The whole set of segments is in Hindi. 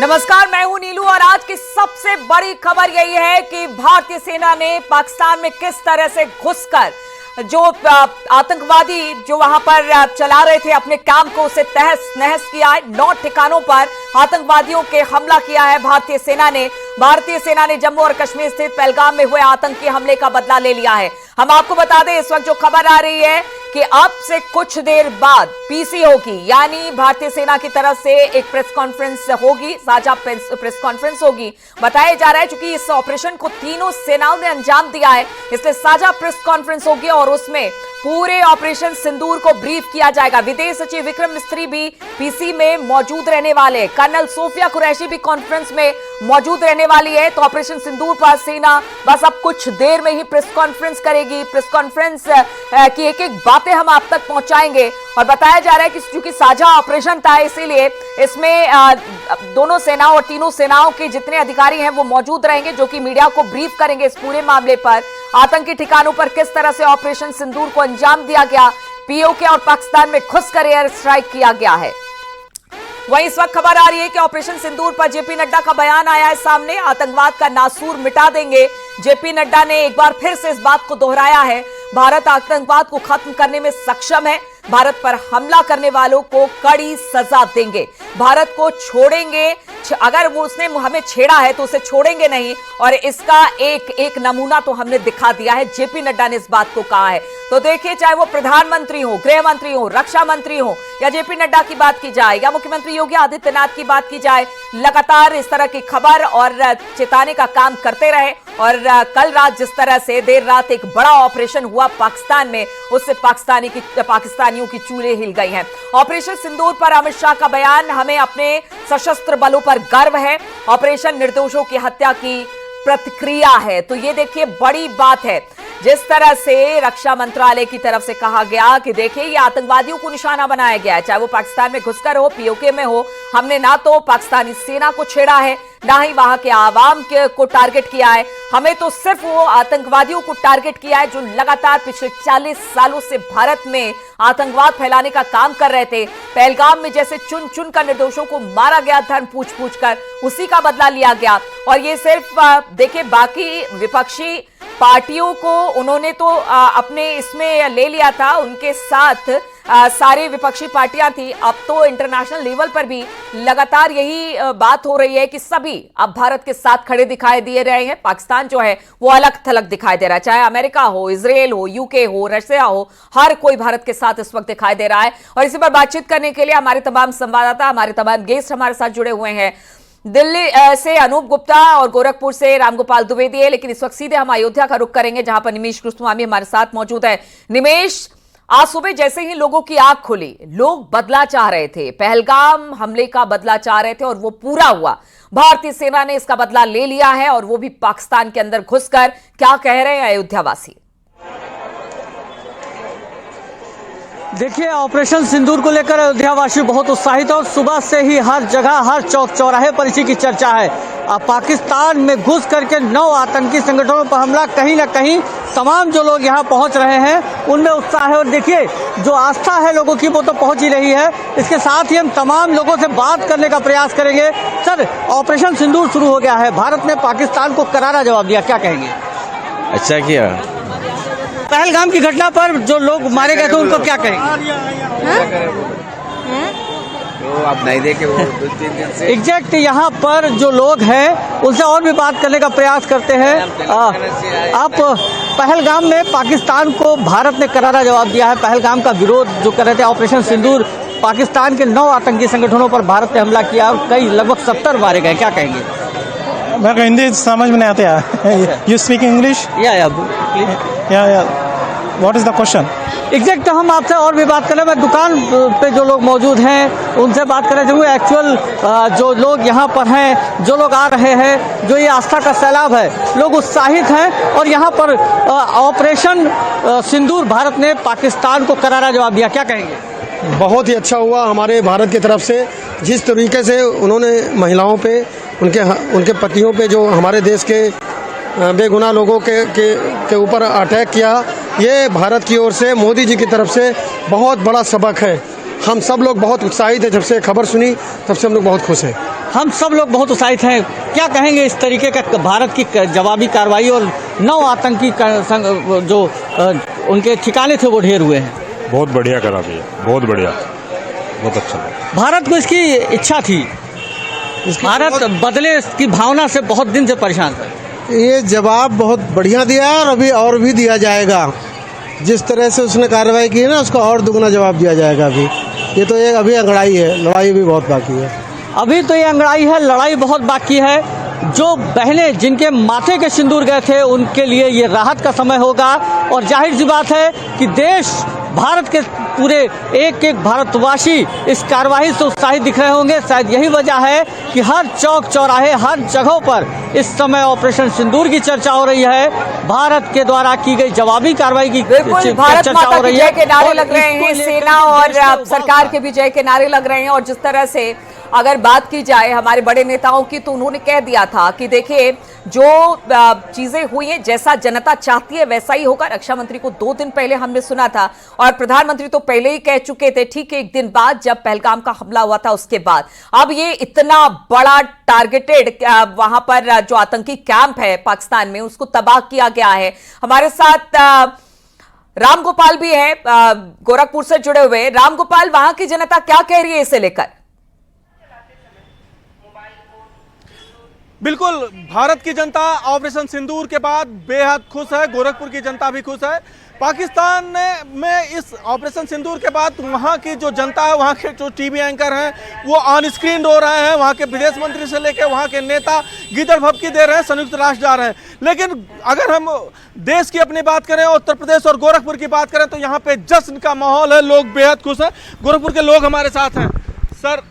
नमस्कार, मैं हूं नीलू और आज की सबसे बड़ी खबर यही है कि भारतीय सेना ने पाकिस्तान में किस तरह से घुसकर जो आतंकवादी जो वहां पर चला रहे थे अपने काम को उसे तहस नहस किया है। 9 ठिकानों पर आतंकवादियों के हमला किया है भारतीय सेना ने जम्मू और कश्मीर स्थित पहलगाम में हुए आतंकी हमले का बदला ले लिया है। हम आपको बता दें इस वक्त जो खबर आ रही है कि अब से कुछ देर बाद पीसी होगी, यानी भारतीय सेना की तरफ से एक प्रेस कॉन्फ्रेंस होगी, साझा प्रेस कॉन्फ्रेंस होगी। बताया जा रहा है क्योंकि इस ऑपरेशन को तीनों सेनाओं ने अंजाम दिया है, इसलिए साझा प्रेस कॉन्फ्रेंस होगी और उसमें पूरे ऑपरेशन सिंदूर को ब्रीफ किया जाएगा। विदेश सचिव विक्रम मिस्त्री भी पीसी में मौजूद रहने वाले, कर्नल सोफिया कुरैशी भी कॉन्फ्रेंस में मौजूद रहने वाली है। तो ऑपरेशन सिंदूर पर सेना बस अब कुछ देर में ही प्रेस कॉन्फ्रेंस करेगी। प्रेस कॉन्फ्रेंस की एक एक बातें हम आप तक पहुंचाएंगे और बताया जा रहा है कि चूंकि साझा ऑपरेशन था इसीलिए इसमें दोनों सेनाओं और तीनों सेनाओं के जितने अधिकारी हैं वो मौजूद रहेंगे, जो कि मीडिया को ब्रीफ करेंगे इस पूरे मामले पर। आतंकी ठिकानों पर किस तरह से ऑपरेशन सिंदूर को अंजाम दिया गया, पीओके और पाकिस्तान में घुसकर एयर स्ट्राइक किया गया है। वहीं इस वक्त खबर आ रही है कि ऑपरेशन सिंदूर पर जेपी नड्डा का बयान आया है सामने। आतंकवाद का नासूर मिटा देंगे, जेपी नड्डा ने एक बार फिर से इस बात को दोहराया है। भारत आतंकवाद को खत्म करने में सक्षम है, भारत पर हमला करने वालों को कड़ी सजा देंगे, भारत को छोड़ेंगे, अगर वो उसने हमें छेड़ा है तो उसे छोड़ेंगे नहीं, और इसका एक नमूना तो हमने दिखा दिया है। जेपी नड्डा ने इस बात को कहा है। तो देखिए, चाहे वो प्रधानमंत्री हो, गृह मंत्री हो, रक्षा मंत्री हो, या जेपी नड्डा की बात की जाए या मुख्यमंत्री योगी आदित्यनाथ की बात की जाए, लगातार इस तरह की खबर और चेताने का काम करते रहे। और कल रात जिस तरह से देर रात एक बड़ा ऑपरेशन हुआ पाकिस्तान में, उससे पाकिस्तानियों की चूल्हे हिल गई हैं। ऑपरेशन सिंदूर पर अमित शाह का बयान, हमें अपने सशस्त्र बलों पर गर्व है, ऑपरेशन निर्दोषों की हत्या की प्रतिक्रिया है। तो ये देखिए बड़ी बात है, जिस तरह से रक्षा मंत्रालय की तरफ से कहा गया कि देखिए ये आतंकवादियों को निशाना बनाया गया है, चाहे वो पाकिस्तान में घुसकर हो, पीओके में हो। हमने ना तो पाकिस्तानी सेना को छेड़ा है, ना ही वहां के आवाम को टारगेट किया है, हमें तो सिर्फ वो आतंकवादियों को टारगेट किया है जो लगातार पिछले 40 सालों से भारत में आतंकवाद फैलाने का काम कर रहे थे। पहलगाम में जैसे चुन चुन कर निर्दोषों को मारा गया धर्म पूछ पूछ कर, उसी का बदला लिया गया। और ये सिर्फ देखिए बाकी विपक्षी पार्टियों को उन्होंने तो अपने इसमें ले लिया था, उनके साथ सारी विपक्षी पार्टियां थी। अब तो इंटरनेशनल लेवल पर भी लगातार यही बात हो रही है कि सभी अब भारत के साथ खड़े दिखाई दे रहे हैं। पाकिस्तान जो है वो अलग थलग दिखाई दे रहा है, चाहे अमेरिका हो, इजराइल हो, यूके हो, रशिया हो, हर कोई भारत के साथ इस वक्त दिखाई दे रहा है। और इसी पर बातचीत करने के लिए हमारे तमाम संवाददाता, हमारे तमाम गेस्ट हमारे साथ जुड़े हुए हैं। दिल्ली से अनूप गुप्ता और गोरखपुर से रामगोपाल द्विवेदी है, लेकिन इस वक्त सीधे हम अयोध्या का रुख करेंगे जहां पर निमेश कृष्णस्वामी हमारे साथ मौजूद है। निमेश, आज सुबह जैसे ही लोगों की आंख खुली, लोग बदला चाह रहे थे, पहलगाम हमले का बदला चाह रहे थे और वो पूरा हुआ। भारतीय सेना ने इसका बदला ले लिया है और वो भी पाकिस्तान के अंदर घुसकर। क्या कह रहे हैं अयोध्या वासी? देखिए, ऑपरेशन सिंदूर को लेकर अयोध्या वासी बहुत उत्साहित है और सुबह से ही हर जगह, हर चौक चौराहे पर इसी की चर्चा है। पाकिस्तान में घुस करके 9 आतंकी संगठनों पर हमला, कहीं ना कहीं तमाम जो लोग यहाँ पहुँच रहे हैं उनमें उत्साह है। और देखिए, जो आस्था है लोगों की वो तो पहुँच ही रही है। इसके साथ ही हम तमाम लोगों से बात करने का प्रयास करेंगे। सर, ऑपरेशन सिंदूर शुरू हो गया है, भारत ने पाकिस्तान को करारा जवाब दिया, क्या कहेंगे? अच्छा किया। पहलगाम की घटना पर जो लोग मारे गए थे उनको क्या कहेंगे? तो आप नहीं देखे वो 2-3 दिन से एग्जैक्ट यहाँ पर जो लोग हैं उनसे और भी बात करने का प्रयास करते हैं। आप पहलगाम में पाकिस्तान को भारत ने करारा जवाब दिया है। पहलगाम का विरोध जो कर रहे थे, ऑपरेशन सिंदूर, पाकिस्तान के 9 आतंकी संगठनों पर भारत ने हमला किया और कई लगभग 70 मारे गए, क्या कहेंगे? मेरे को हिंदी समझ में नहीं आते यार। You speak English? या what is the question? Exact हम आपसे और भी बात करें। मैं दुकान पे जो लोग मौजूद हैं उनसे बात करना चाहूँगा। एक्चुअल जो लोग यहाँ पर हैं, जो लोग आ रहे हैं, जो ये आस्था का सैलाब है, लोग उत्साहित हैं और यहाँ पर ऑपरेशन सिंदूर भारत ने पाकिस्तान को करारा जवाब दिया, क्या कहेंगे? बहुत ही अच्छा हुआ हमारे भारत की तरफ से, जिस तरीके से उन्होंने महिलाओं पे, उनके पतियों पे, जो हमारे देश के बेगुनाह लोगों के ऊपर अटैक किया, ये भारत की ओर से, मोदी जी की तरफ से बहुत बड़ा सबक है। हम सब लोग बहुत उत्साहित हैं। जब से खबर सुनी तब से हम लोग बहुत खुश हैं। हम सब लोग बहुत उत्साहित हैं। क्या कहेंगे इस तरीके का भारत की जवाबी कार्रवाई और 9 आतंकी जो उनके ठिकाने थे वो ढेर हुए हैं? बहुत बढ़िया करा भैया, बहुत बढ़िया, बहुत अच्छा लगा। भारत को इसकी इच्छा थी, भारत बदले की भावना से बहुत दिन से परेशान था। ये जवाब बहुत बढ़िया दिया है और भी दिया जाएगा। जिस तरह से उसने कार्रवाई की है ना, उसको और दुगना जवाब दिया जाएगा। अभी ये तो एक अभी अंगड़ाई है, लड़ाई भी बहुत बाकी है। अभी तो ये अंगड़ाई है, लड़ाई बहुत बाकी है। जो बहनें जिनके माथे के सिंदूर गए थे उनके लिए ये राहत का समय होगा। और जाहिर सी बात है कि देश, भारत के पूरे एक एक भारतवासी इस कार्रवाई से उत्साहित दिख रहे होंगे। शायद यही वजह है कि हर चौक चौराहे, हर जगहों पर इस समय ऑपरेशन सिंदूर की चर्चा हो रही है। भारत के द्वारा की गई जवाबी कार्रवाई की बिल्कुल, भारत माता की जय के नारे लग रहे हैं, सेना और सरकार के भी जय के नारे लग रहे हैं। और जिस तरह से अगर बात की जाए हमारे बड़े नेताओं की, तो उन्होंने कह दिया था कि देखिए जो चीजें हुई हैं, जैसा जनता चाहती है वैसा ही होगा। रक्षा मंत्री को 2 दिन पहले हमने सुना था और प्रधानमंत्री तो पहले ही कह चुके थे, ठीक 1 दिन बाद जब पहलगाम का हमला हुआ था उसके बाद। अब ये इतना बड़ा टारगेटेड वहां पर जो आतंकी कैंप है पाकिस्तान में, उसको तबाह किया गया है। हमारे साथ राम गोपाल भी है, गोरखपुर से जुड़े हुए। राम गोपाल, वहां की जनता क्या कह रही है इसे लेकर? बिल्कुल, भारत की जनता ऑपरेशन सिंदूर के बाद बेहद खुश है। गोरखपुर की जनता भी खुश है। पाकिस्तान में इस ऑपरेशन सिंदूर के बाद वहाँ की जो जनता है, वहाँ के जो टीवी एंकर हैं, वो ऑन स्क्रीन रो रहे हैं। वहाँ के विदेश मंत्री से लेकर वहाँ के नेता गीदड़ भभकी दे रहे हैं, संयुक्त राष्ट्र जा रहे हैं। लेकिन अगर हम देश की अपनी बात करें, उत्तर प्रदेश और गोरखपुर की बात करें, तो यहाँ पे जश्न का माहौल है, लोग बेहद खुश हैं। गोरखपुर के लोग हमारे साथ हैं। सर,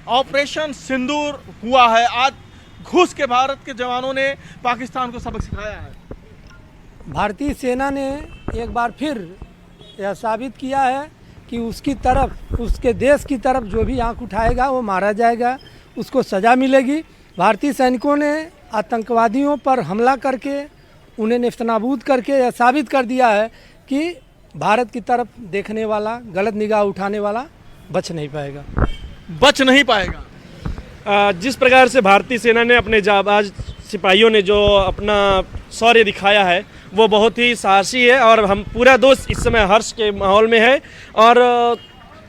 ऑपरेशन सिंदूर हुआ है, आज घुस के भारत के जवानों ने पाकिस्तान को सबक सिखाया है। भारतीय सेना ने एक बार फिर यह साबित किया है कि उसकी तरफ, उसके देश की तरफ जो भी आंख उठाएगा वो मारा जाएगा, उसको सज़ा मिलेगी। भारतीय सैनिकों ने आतंकवादियों पर हमला करके उन्हें नेस्तनाबूद करके यह साबित कर दिया है कि भारत की तरफ देखने वाला, गलत निगाह उठाने वाला बच नहीं पाएगा। जिस प्रकार से भारतीय सेना ने अपने जाबाज सिपाहियों ने जो अपना शौर्य दिखाया है वो बहुत ही साहसी है और हम पूरा देश इस समय हर्ष के माहौल में है। और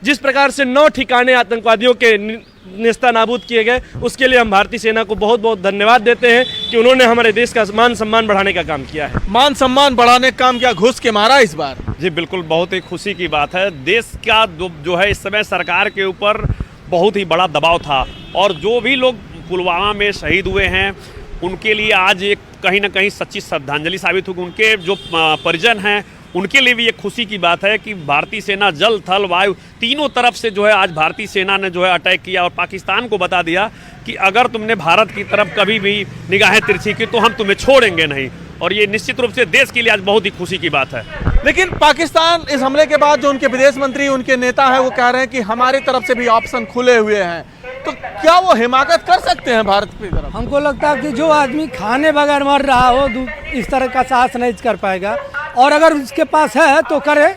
जिस प्रकार से 9 ठिकाने आतंकवादियों के नेस्तनाबूद किए गए, उसके लिए हम भारतीय सेना को बहुत बहुत धन्यवाद देते हैं कि उन्होंने हमारे देश का मान सम्मान बढ़ाने का काम किया है। मान सम्मान बढ़ाने का काम किया, घुस के मारा इस बार। जी बिल्कुल, बहुत ही खुशी की बात है। देश का जो है इस समय सरकार के ऊपर बहुत ही बड़ा दबाव था और जो भी लोग पुलवामा में शहीद हुए हैं उनके लिए आज एक कहीं ना कहीं सच्ची श्रद्धांजलि साबित होगी। उनके जो परिजन हैं उनके लिए भी एक खुशी की बात है कि भारतीय सेना जल, थल, वायु तीनों तरफ से जो है आज भारतीय सेना ने जो है अटैक किया और पाकिस्तान को बता दिया कि अगर तुमने भारत की तरफ कभी भी निगाहें तिरछी की तो हम तुम्हें छोड़ेंगे नहीं। और ये निश्चित रूप से देश के लिए आज बहुत ही खुशी की बात है। लेकिन पाकिस्तान इस हमले के बाद जो उनके विदेश मंत्री, उनके नेता हैं, वो कह रहे हैं कि हमारी तरफ से भी ऑप्शन खुले हुए हैं। तो क्या वो हिमाकत कर सकते हैं भारत की तरफ? हमको लगता है कि जो आदमी खाने बगैर मर रहा हो इस तरह का साहस नहीं कर पाएगा। और अगर उसके पास है तो करे,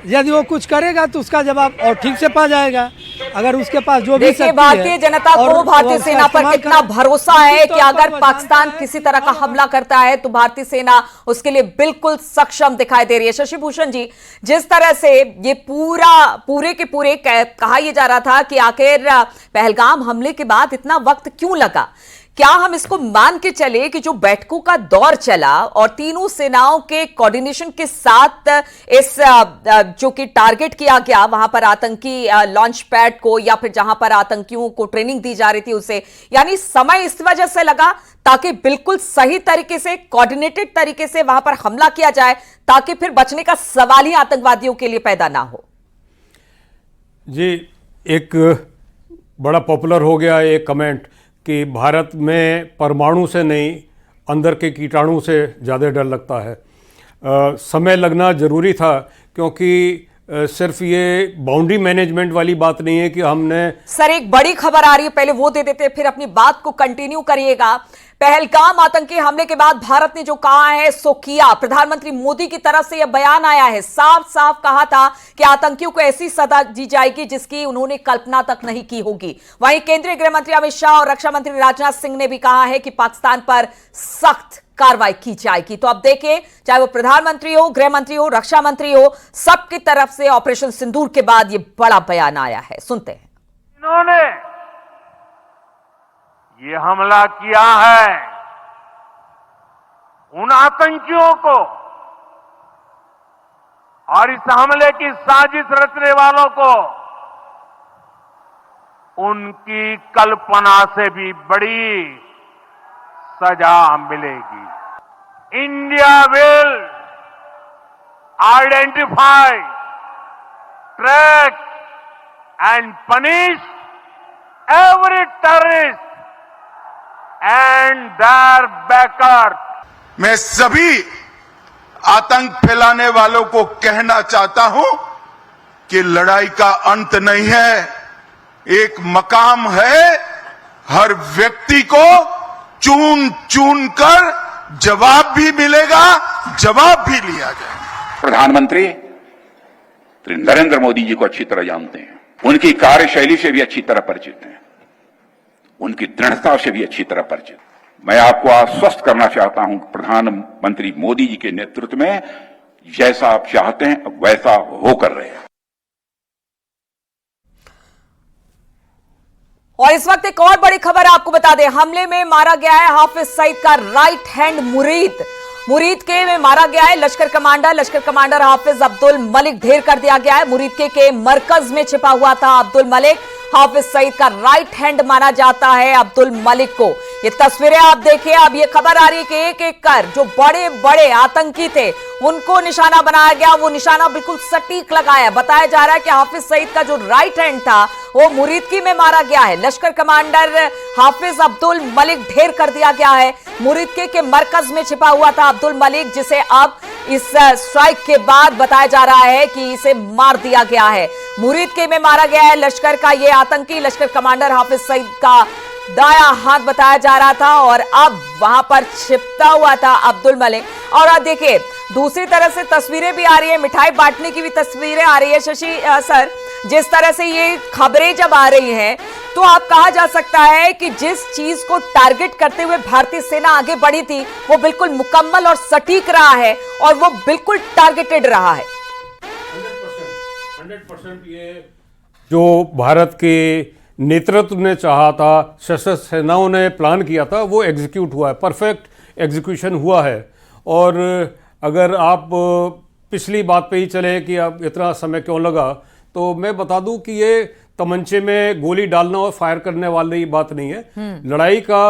यदि वो कुछ करेगा तो उसका जवाब और ठीक से पा जाएगा। अगर उसके पास जो भी देखिए, भारतीय जनता को भारतीय सेना पर कितना भरोसा है कि अगर पाकिस्तान किसी तरह का हमला करता है तो भारतीय सेना उसके लिए बिल्कुल सक्षम दिखाई दे रही है। शशि भूषण जी, जिस तरह से ये पूरे के पूरे कहा यह जा रहा था कि आखिर पहलगाम हमले के बाद इतना वक्त क्यों लगा, क्या हम इसको मान के चले कि जो बैठकों का दौर चला और तीनों सेनाओं के कोऑर्डिनेशन के साथ इस जो कि टारगेट किया गया वहां पर आतंकी लॉन्च पैड को या फिर जहां पर आतंकियों को ट्रेनिंग दी जा रही थी उसे, यानी समय इस वजह से लगा ताकि बिल्कुल सही तरीके से, कोऑर्डिनेटेड तरीके से वहां पर हमला किया जाए ताकि फिर बचने का सवाल ही आतंकवादियों के लिए पैदा ना हो? जी, एक बड़ा पॉपुलर हो गया एक कमेंट कि भारत में परमाणु से नहीं अंदर के कीटाणु से ज़्यादा डर लगता है। समय लगना ज़रूरी था क्योंकि सिर्फ ये बाउंड्री मैनेजमेंट वाली बात नहीं है कि हमने। सर, एक बड़ी खबर आ रही है, पहले वो दे देते फिर अपनी बात को कंटिन्यू करिएगा। पहलगाम आतंकी हमले के बाद भारत ने जो कहा है सो किया। प्रधानमंत्री मोदी की तरफ से यह बयान आया है, साफ साफ कहा था कि आतंकियों को ऐसी सजा दी जाएगी जिसकी उन्होंने कल्पना तक नहीं की होगी। वहीं केंद्रीय गृह मंत्री अमित शाह और रक्षा मंत्री राजनाथ सिंह ने भी कहा है कि पाकिस्तान पर सख्त कार्रवाई की जाएगी। तो अब देखिए, चाहे वो प्रधानमंत्री हो, गृह मंत्री हो, रक्षा मंत्री हो, सबकी तरफ से ऑपरेशन सिंदूर के बाद ये बड़ा बयान आया है। सुनते हैं। इन्होंने ये हमला किया है, उन आतंकियों को और इस हमले की साजिश रचने वालों को उनकी कल्पना से भी बड़ी सजा मिलेगी। India will identify, track and punish every terrorist and their backer। मैं सभी आतंक फैलाने वालों को कहना चाहता हूं कि लड़ाई का अंत नहीं है, एक मकाम है। हर व्यक्ति को चुन चुन कर जवाब भी मिलेगा, जवाब भी लिया जाएगा। प्रधानमंत्री श्री नरेंद्र मोदी जी को अच्छी तरह जानते हैं, उनकी कार्यशैली से भी अच्छी तरह परिचित हैं, उनकी दृढ़ता से भी अच्छी तरह परिचित। मैं आपको आश्वस्त करना चाहता हूं कि प्रधानमंत्री मोदी जी के नेतृत्व में जैसा आप चाहते हैं वैसा होकर रहे। और इस वक्त एक और बड़ी खबर आपको बता दें, हमले में मारा गया है हाफिज सईद का राइट हैंड मुरीद के में मारा गया है लश्कर कमांडर हाफिज अब्दुल मलिक। ढेर कर दिया गया है। मुरीद के मरकज में छिपा हुआ था अब्दुल मलिक। हाफिज सईद का राइट हैंड माना जाता है अब्दुल मलिक को। ये तस्वीरें आप देखिए। अब ये खबर आ रही है कि एक एक कर जो बड़े बड़े आतंकी थे उनको निशाना बनाया गया। वो निशाना बिल्कुल सटीक लगाया। बताया जा रहा है कि हाफिज सईद का जो राइट हैंड था वो मुरीदकी में मारा गया है। लश्कर कमांडर हाफिज अब्दुल मलिक ढेर कर दिया गया है। मुरीदके के मरकज में छिपा हुआ था अब्दुल मलिक, जिसे अब इस स्ट्राइक के बाद बताया जा रहा है कि इसे मार दिया गया है। मुरीदके में मारा गया है लश्कर का ये आतंकी। लश्कर कमांडर हाफिज सईद का दाया हाथ बताया जा रहा था और अब वहां पर छिपता हुआ था अब्दुल मलिक। और अब देखिए दूसरी तरफ से तस्वीरें भी आ रही है, मिठाई बांटने की भी तस्वीरें आ रही है। शशि सर, जिस तरह से ये खबरें जब आ रही हैं तो आप कहा जा सकता है कि जिस चीज को टारगेट करते हुए भारतीय सेना आगे बढ़ी थी वो बिल्कुल मुकम्मल और सटीक रहा है और वो बिल्कुल टारगेटेड रहा है। 100% ये जो भारत के नेतृत्व ने चाहा था, सशस्त्र सेनाओं ने प्लान किया था, वो एग्जीक्यूट हुआ है, परफेक्ट एग्जीक्यूशन हुआ है। और अगर आप पिछली बात पे ही चले कि अब इतना समय क्यों लगा, तो मैं बता दूं कि ये तमंचे में गोली डालना और फायर करने वाली बात नहीं है। लड़ाई का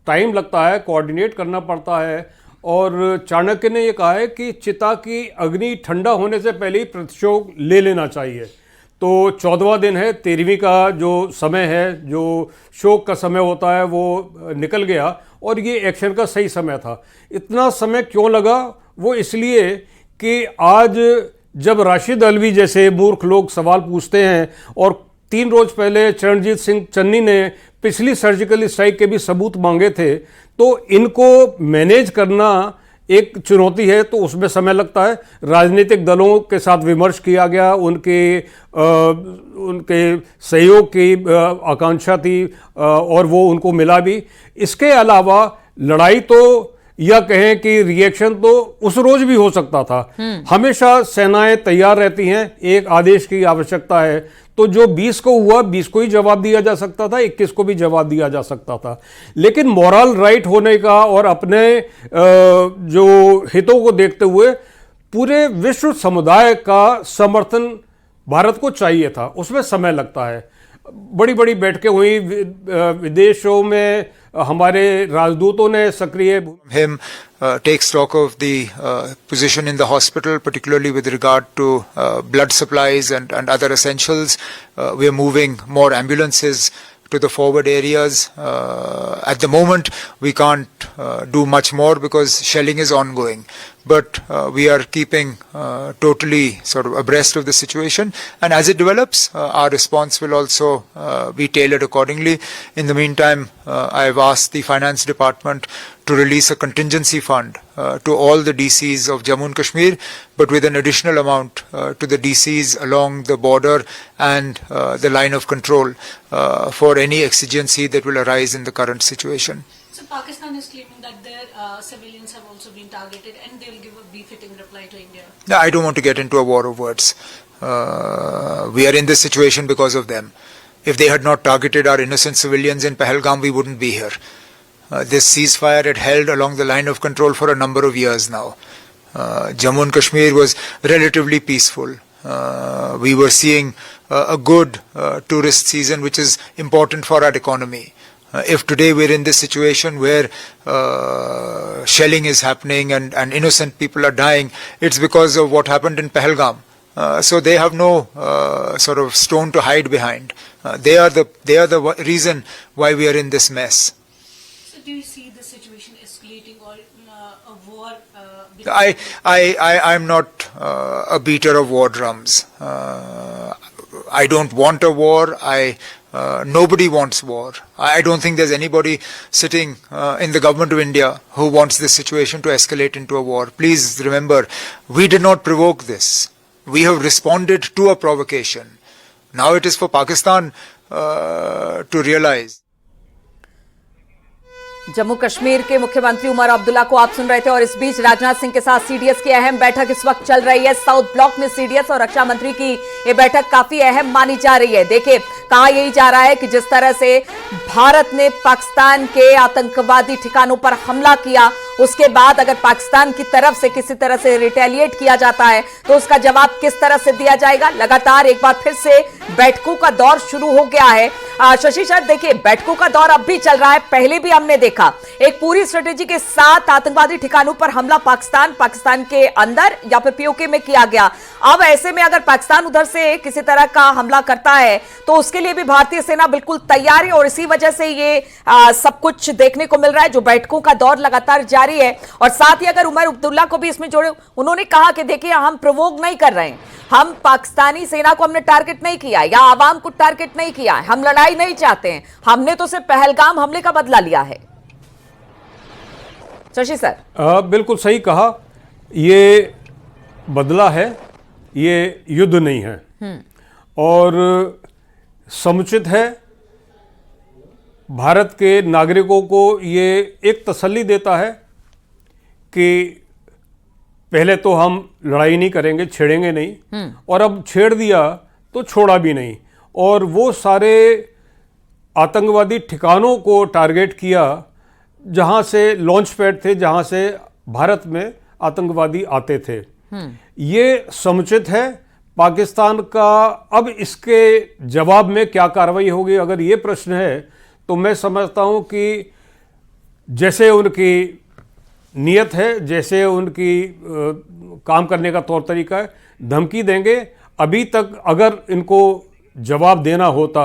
टाइम लगता है, कोऑर्डिनेट करना पड़ता है। और चाणक्य ने ये कहा है कि चिता की अग्नि ठंडा होने से पहले ही प्रतिशोध ले लेना चाहिए। तो 14वां दिन है, 13वीं का जो समय है, जो शोक का समय होता है, वो निकल गया और ये एक्शन का सही समय था। इतना समय क्यों लगा? वो इसलिए कि आज जब राशिद अल्वी जैसे मूर्ख लोग सवाल पूछते हैं और 3 रोज पहले चरणजीत सिंह चन्नी ने पिछली सर्जिकल स्ट्राइक के भी सबूत मांगे थे, तो इनको मैनेज करना एक चुनौती है, तो उसमें समय लगता है। राजनीतिक दलों के साथ विमर्श किया गया, उनके सहयोग की आकांक्षा थी और वो उनको मिला भी। इसके अलावा लड़ाई तो या कहें कि रिएक्शन तो उस रोज भी हो सकता था। हमेशा सेनाएं तैयार रहती हैं, एक आदेश की आवश्यकता है, तो जो 20 को हुआ 20 को ही जवाब दिया जा सकता था, 21 को भी जवाब दिया जा सकता था। लेकिन मॉरल राइट होने का और अपने जो हितों को देखते हुए पूरे विश्व समुदाय का समर्थन भारत को चाहिए था, उसमें समय लगता है। बड़ी बड़ी बैठकें हुई विदेशों में, हमारे राजदूतों ने सक्रिय take stock of the position in the hospital, particularly with regard to blood supplies and other essentials. We are moving more ambulances to the forward areas. At the moment, we can't do much more because shelling is ongoing. But we are keeping totally sort of abreast of the situation, and as it develops, our response will also be tailored accordingly. In the meantime, I have asked the Finance Department to release a contingency fund to all the DCs of Jammu and Kashmir, but with an additional amount to the DCs along the border and the line of control for any exigency that will arise in the current situation. So Pakistan is claiming that their civilians have also been targeted and they will give a befitting reply to India. No, I don't want to get into a war of words. We are in this situation because of them. If they had not targeted our innocent civilians in Pahalgam, we wouldn't be here. This ceasefire had held along the line of control for a number of years now. Jammu and Kashmir was relatively peaceful. We were seeing a good tourist season, which is important for our economy. If today we're in this situation where shelling is happening and innocent people are dying, it's because of what happened in Pahalgam. So they have no sort of stone to hide behind. They are the reason why we are in this mess. So do you see the situation escalating or a war? I'm not a beater of war drums. I don't want a war. Nobody wants war. I don't think there's anybody sitting in the government of India who wants this situation to escalate into a war. Please remember, we did not provoke this. We have responded to a provocation. Now it is for Pakistan to realize. Jammu Kashmir के मुख्यमंत्री उमर अब्दुल्ला को आप सुन रहे थे और इस बीच राजनाथ सिंह के साथ सीडीएस की अहम बैठक इस वक्त चल रही है। साउथ ब्लॉक में सीडीएस और रक्षा मंत्री की ये बैठक काफी अहम मानी जा रही है। देखिए, कहा यही जा रहा है कि जिस तरह से भारत ने पाकिस्तान के आतंकवादी ठिकानों पर हमला किया, उसके बाद अगर पाकिस्तान की तरफ से किसी तरह से रिटेलिएट किया जाता है तो उसका जवाब किस तरह से दिया जाएगा। लगातार एक बार फिर से बैठकों का दौर शुरू हो गया है। शशि सर, देखिए, बैठकों का दौर अब भी चल रहा है। पहले भी हमने देखा एक पूरी स्ट्रेटेजी के साथ आतंकवादी ठिकानों पर हमला पाकिस्तान के अंदर या फिर पीओके में किया गया। अब ऐसे में अगर पाकिस्तान उधर से किसी तरह का हमला करता है तो उसके लिए भी भारतीय सेना बिल्कुल तैयार है और इसी वजह से ये सब कुछ देखने को मिल रहा है। जो बैठकों का दौर लगातार जारी है और साथ ही अगर उमर अब्दुल्ला को भी इसमें जोड़े, उन्होंने कहा कि देखिए, हम प्रोवोक नहीं कर रहे हैं, हम पाकिस्तानी सेना को हमने टारगेट नहीं किया या आवाम को टारगेट नहीं किया, हम लड़ाई नहीं चाहते हैं, हमने तो सिर्फ पहलगाम हमले का बदला लिया है। शशि सर, बिल्कुल सही कहा, ये बदला है, ये युद्ध नहीं है और समुचित है। भारत के नागरिकों को ये एक तसल्ली देता है कि पहले तो हम लड़ाई नहीं करेंगे, छेड़ेंगे नहीं, और अब छेड़ दिया तो छोड़ा भी नहीं। और वो सारे आतंकवादी ठिकानों को टारगेट किया जहां से लॉन्च पैड थे, जहां से भारत में आतंकवादी आते थे। ये समुचित है। पाकिस्तान का अब इसके जवाब में क्या कार्रवाई होगी, अगर ये प्रश्न है तो मैं समझता हूं कि जैसे उनकी नीयत है, जैसे उनकी काम करने का तौर तरीका है, धमकी देंगे। अभी तक अगर इनको जवाब देना होता